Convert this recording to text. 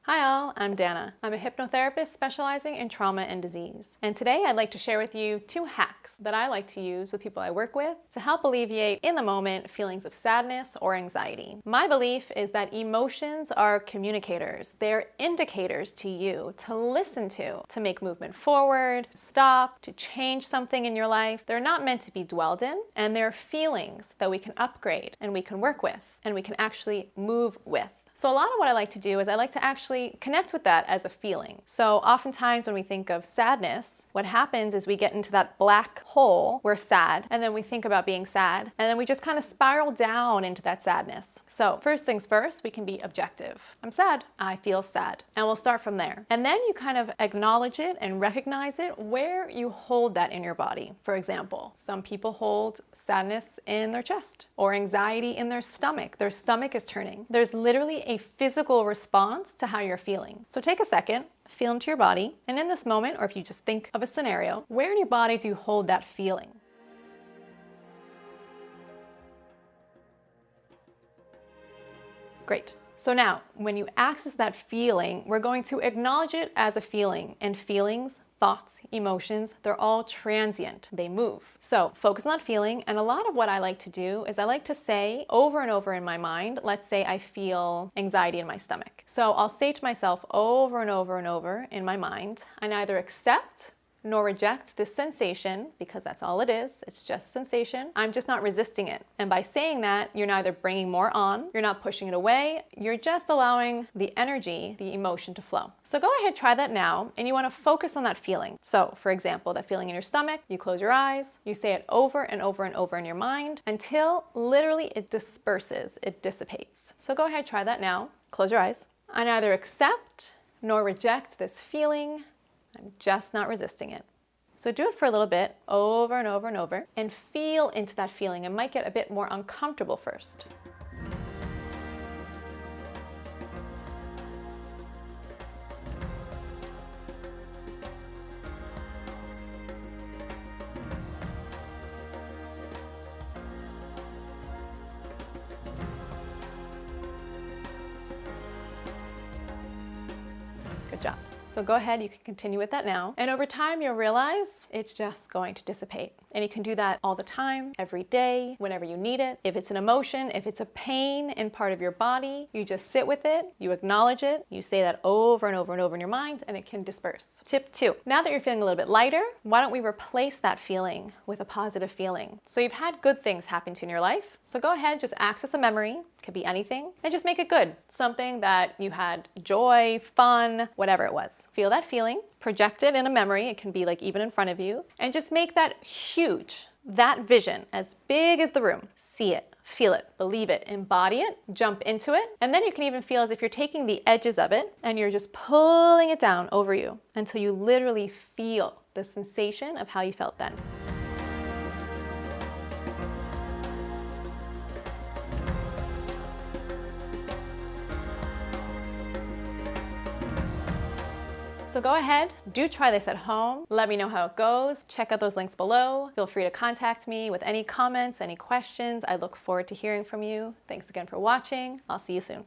Hi all, I'm Danna. I'm a hypnotherapist specializing in trauma and disease. And today I'd like to share with you 2 hacks that I like to use with people I work with to help alleviate in the moment feelings of sadness or anxiety. My belief is that emotions are communicators. They're indicators to you to listen to make movement forward, stop, to change something in your life. They're not meant to be dwelled in, and they're feelings that we can upgrade and we can work with and we can actually move with. So a lot of what I like to do is I like to actually connect with that as a feeling. So oftentimes when we think of sadness, what happens is we get into that black hole, we're sad, and then we think about being sad, and then we just kind of spiral down into that sadness. So first things first, we can be objective. I'm sad, I feel sad, and we'll start from there. And then you kind of acknowledge it and recognize it where you hold that in your body. For example, some people hold sadness in their chest or anxiety in their stomach. Their stomach is turning. There's literally a physical response to how you're feeling. So take a second, feel into your body, and in this moment, or if you just think of a scenario, where in your body do you hold that feeling? Great. So now, when you access that feeling, we're going to acknowledge it as a feeling, and feelings, thoughts, emotions, they're all transient. They move. So focus on that feeling, and a lot of what I like to do is I like to say over and over in my mind, let's say I feel anxiety in my stomach. So I'll say to myself over and over and over in my mind, I neither accept nor reject this sensation, because that's all it is. It's just a sensation. I'm just not resisting it. And by saying that, you're neither bringing more on, you're not pushing it away, you're just allowing the energy, the emotion to flow. So go ahead, try that now, and you want to focus on that feeling. So for example, that feeling in your stomach, you close your eyes, you say it over and over and over in your mind until literally it disperses, it dissipates. So go ahead, try that now. Close your eyes. I neither accept nor reject this feeling. I'm just not resisting it. So do it for a little bit, over and over and over, and feel into that feeling. It might get a bit more uncomfortable first. Good job. So go ahead, you can continue with that now. And over time, you'll realize it's just going to dissipate. And you can do that all the time, every day, whenever you need it. If it's an emotion, if it's a pain in part of your body, you just sit with it, you acknowledge it, you say that over and over and over in your mind, and it can disperse. Tip 2, now that you're feeling a little bit lighter, why don't we replace that feeling with a positive feeling? So you've had good things happen to you in your life. So go ahead, just access a memory, could be anything, and just make it good. Something that you had joy, fun, whatever it was. Feel that feeling, project it in a memory, it can be like even in front of you, and just make that huge, that vision as big as the room. See it, feel it, believe it, embody it, jump into it, and then you can even feel as if you're taking the edges of it and you're just pulling it down over you until you literally feel the sensation of how you felt then. So go ahead, do try this at home. Let me know how it goes. Check out those links below. Feel free to contact me with any comments, any questions. I look forward to hearing from you. Thanks again for watching. I'll see you soon.